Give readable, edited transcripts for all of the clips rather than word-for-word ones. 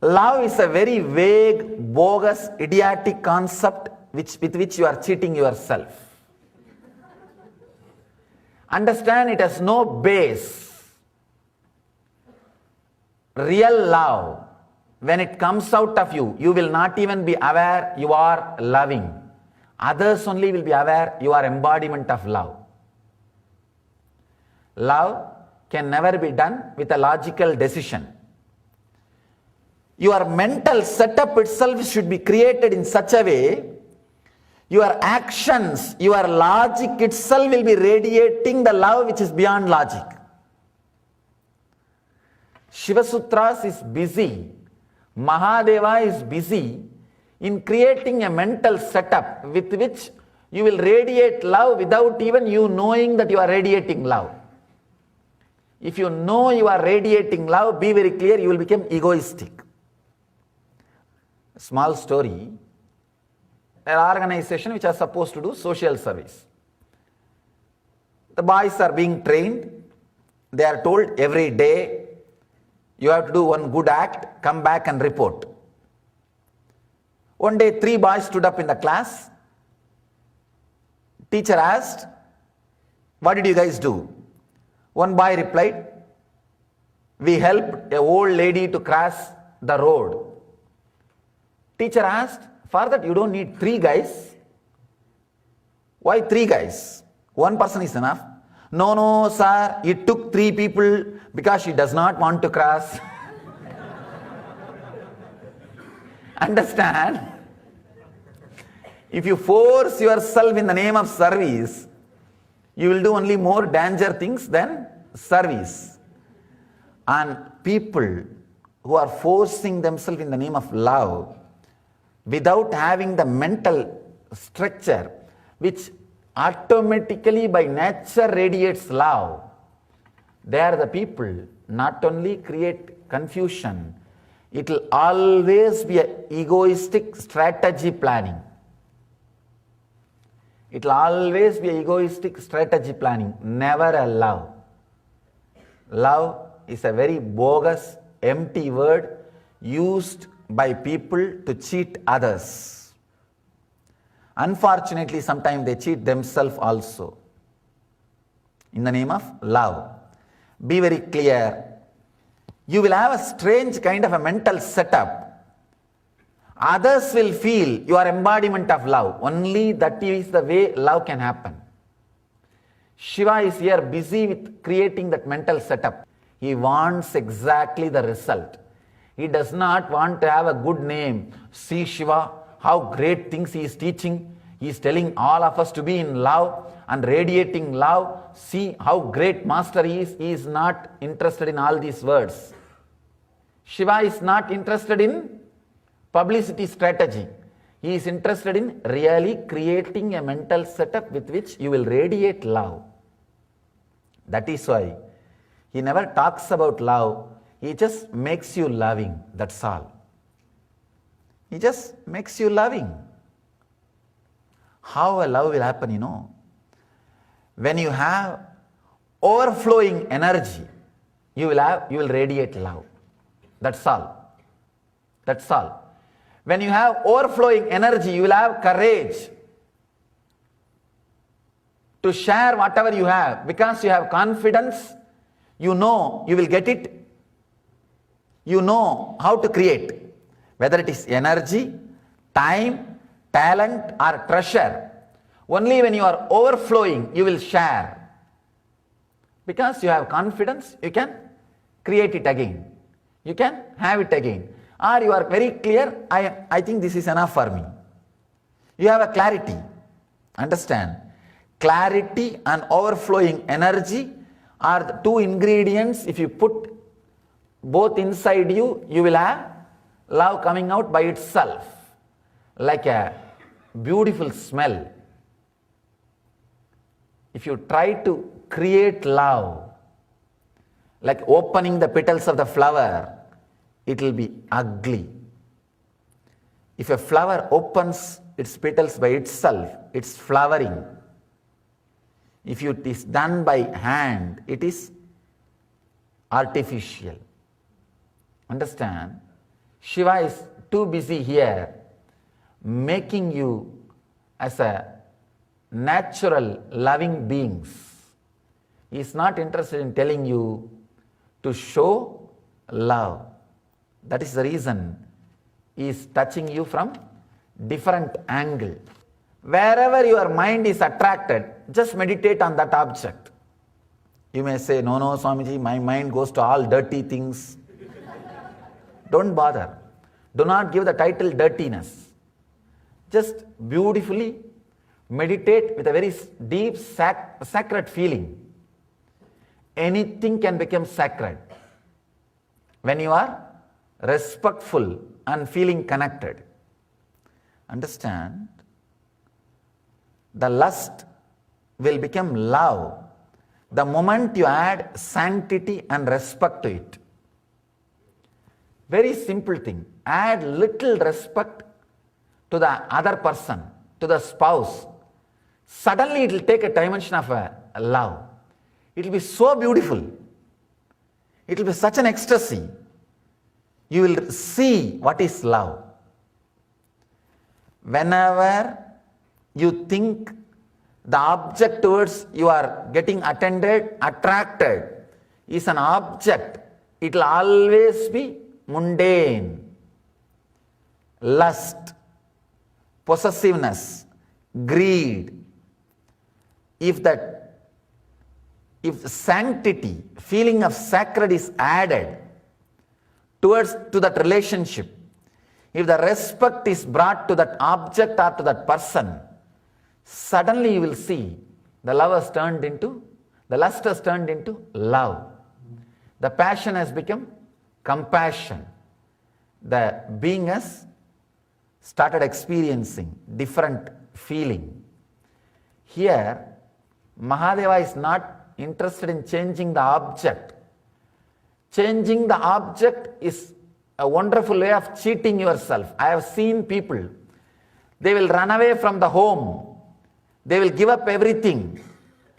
Love is a very vague, bogus, idiotic concept with which you are cheating yourself. Understand, it has no base. Real love, when it comes out of you, you will not even be aware you are loving. Others only will be aware you are embodiment of love. Love can never be done with a logical decision. Your mental setup itself should be created in such a way, your actions, your logic itself will be radiating the love which is beyond logic. Shiva Sutras is busy, Mahadeva is busy in creating a mental setup with which you will radiate love without even you knowing that you are radiating love. If you know you are radiating love, be very clear, you will become egoistic. A small story. An organization which are supposed to do social service. The boys are being trained. They are told every day, you have to do one good act, come back and report. One day 3 boys stood up in the class. Teacher asked, what did you guys do? One boy replied, we helped an old lady to cross the road. Teacher asked, for that you don't need 3 guys. Why 3 guys? 1 person is enough. No, sir, it took 3 people because she does not want to cross. Understand? If you force yourself in the name of service, you will do only more danger things than service. And people who are forcing themselves in the name of love, without having the mental structure which automatically by nature radiates love, they are the people not only create confusion, it will always be an egoistic strategy planning. It will always be egoistic strategy planning, never a love. Love is a very bogus, empty word used by people to cheat others. Unfortunately, sometimes they cheat themselves also in the name of love. Be very clear. You will have a strange kind of a mental setup. Others will feel you are embodiment of love. Only that is the way love can happen. Shiva is here busy with creating that mental setup. He wants exactly the result. He does not want to have a good name. See Shiva, how great things he is teaching. He is telling all of us to be in love and radiating love. See how great master he is. He is not interested in all these words. Shiva is not interested in publicity strategy. He is interested in really creating a mental setup with which you will radiate love. That is why he never talks about love. He just makes you loving. That's all. He just makes you loving. How a love will happen, you know? When you have overflowing energy, you will radiate love. That's all. That's all. When you have overflowing energy, you will have courage to share whatever you have, because you have confidence. You know you will get it. You know how to create, whether it is energy, time, talent or treasure. Only when you are overflowing, you will share. Because you have confidence, you can create it again. You can have it again. Or you are very clear, I think this is enough for me. You have a clarity. Understand? Clarity and overflowing energy are the 2 ingredients. If you put both inside you, you will have love coming out by itself, like a beautiful smell. If you try to create love, like opening the petals of the flower, it will be ugly. If a flower opens its petals by itself, it's flowering. If it is done by hand, it is artificial. Understand? Shiva is too busy here making you as a natural loving beings. He is not interested in telling you to show love. That is the reason he is touching you from different angle. Wherever your mind is attracted, just meditate on that object. You may say, no, Swamiji, my mind goes to all dirty things. Don't bother. Do not give the title dirtiness. Just beautifully meditate with a very deep sacred feeling. Anything can become sacred when you are respectful and feeling connected. Understand? The lust will become love the moment you add sanctity and respect to it. Very simple thing. Add little respect to the other person, to the spouse. Suddenly it will take a dimension of love. It will be so beautiful. It will be such an ecstasy. You will see what is love. Whenever you think the object towards you are getting attracted is an object, it will always be mundane. Lust, possessiveness, greed. If sanctity, feeling of sacred is added to that relationship, if the respect is brought to that object or to that person, suddenly you will see the lust has turned into love. The passion has become compassion. The being has started experiencing different feeling. Here, Mahadeva is not interested in changing the object. Changing the object is a wonderful way of cheating yourself. I have seen people, they will run away from the home. They will give up everything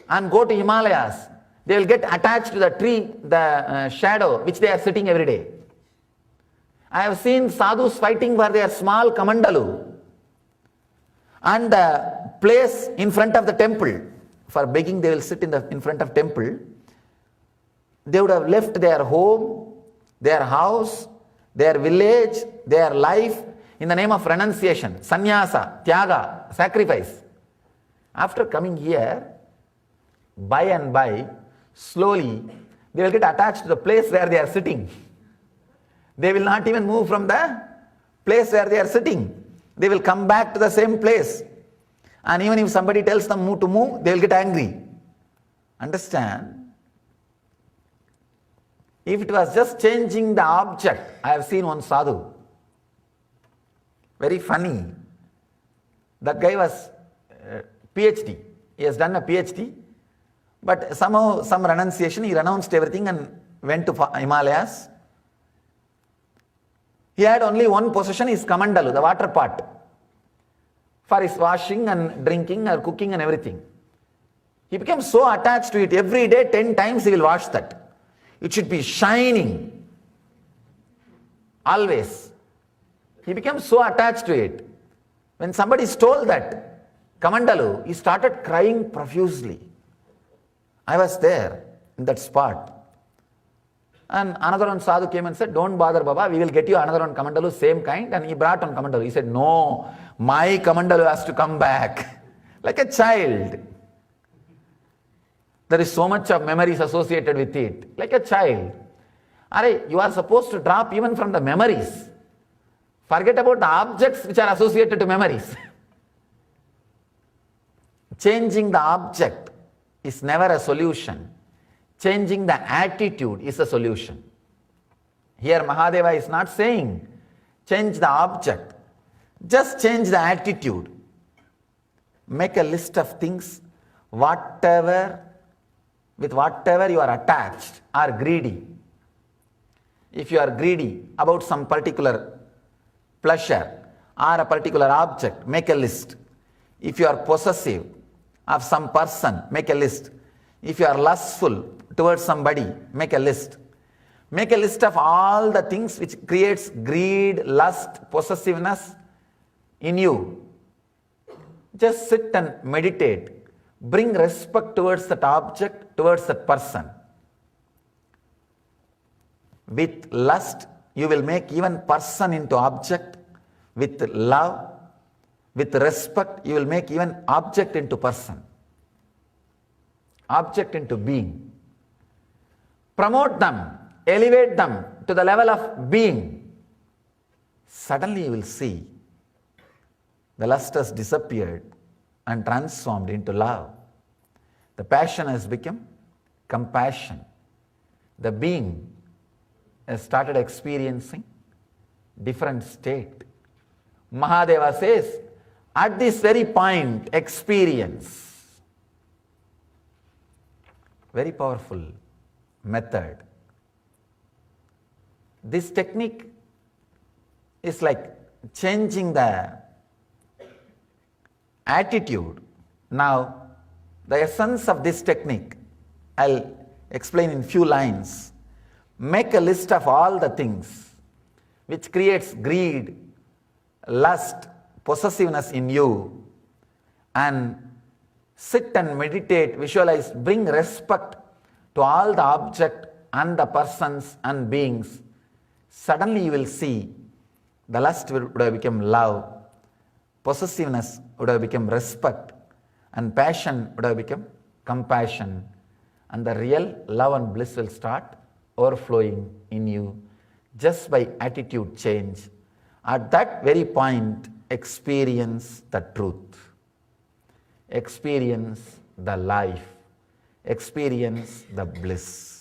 and go to Himalayas. They will get attached to the tree, the shadow, which they are sitting every day. I have seen sadhus fighting for their small kamandalu and the place in front of the temple. For begging, they will sit in front of temple. They would have left their home, their house, their village, their life in the name of renunciation, sannyasa, tyaga, sacrifice. After coming here, by and by, slowly, they will get attached to the place where they are sitting. They will not even move from the place where they are sitting. They will come back to the same place. And even if somebody tells them to move, they will get angry. Understand? If it was just changing the object, I have seen one sadhu, very funny. That guy was PhD. He has done a PhD, but somehow some renunciation, he renounced everything and went to Himalayas. He had only one possession, his kamandalu, the water pot, for his washing and drinking or cooking and everything. He became so attached to it. Every day 10 times he will wash that. It should be shining. Always. He became so attached to it. When somebody stole that kamandalu, he started crying profusely. I was there in that spot. And another one sadhu came and said, don't bother Baba, we will get you another one kamandalu, same kind. And he brought one kamandalu. He said, no, my kamandalu has to come back. Like a child. There is so much of memories associated with it. Like a child. You are supposed to drop even from the memories. Forget about the objects which are associated to memories. Changing the object is never a solution. Changing the attitude is a solution. Here Mahadeva is not saying change the object. Just change the attitude. Make a list of things, with whatever you are attached or greedy. If you are greedy about some particular pleasure or a particular object, make a list. If you are possessive of some person, make a list. If you are lustful towards somebody, make a list. Make a list of all the things which creates greed, lust, possessiveness in you. Just sit and meditate. Bring respect towards that object, towards that person. With lust, you will make even person into object. With love, with respect, you will make even object into person. Object into being. Promote them, elevate them to the level of being. Suddenly you will see the lust has disappeared and transformed into love. The passion has become compassion. The being has started experiencing different state. Mahadeva says, at this very point, experience. Very powerful method. This technique is like changing the attitude. Now, the essence of this technique, I'll explain in few lines. Make a list of all the things which creates greed, lust, possessiveness in you, and sit and meditate, visualize, bring respect to all the object and the persons and beings. Suddenly you will see the lust would have become love, possessiveness would have become respect, and passion would have become compassion, and the real love and bliss will start overflowing in you just by attitude change. At that very point, experience the truth, experience the life, experience the bliss.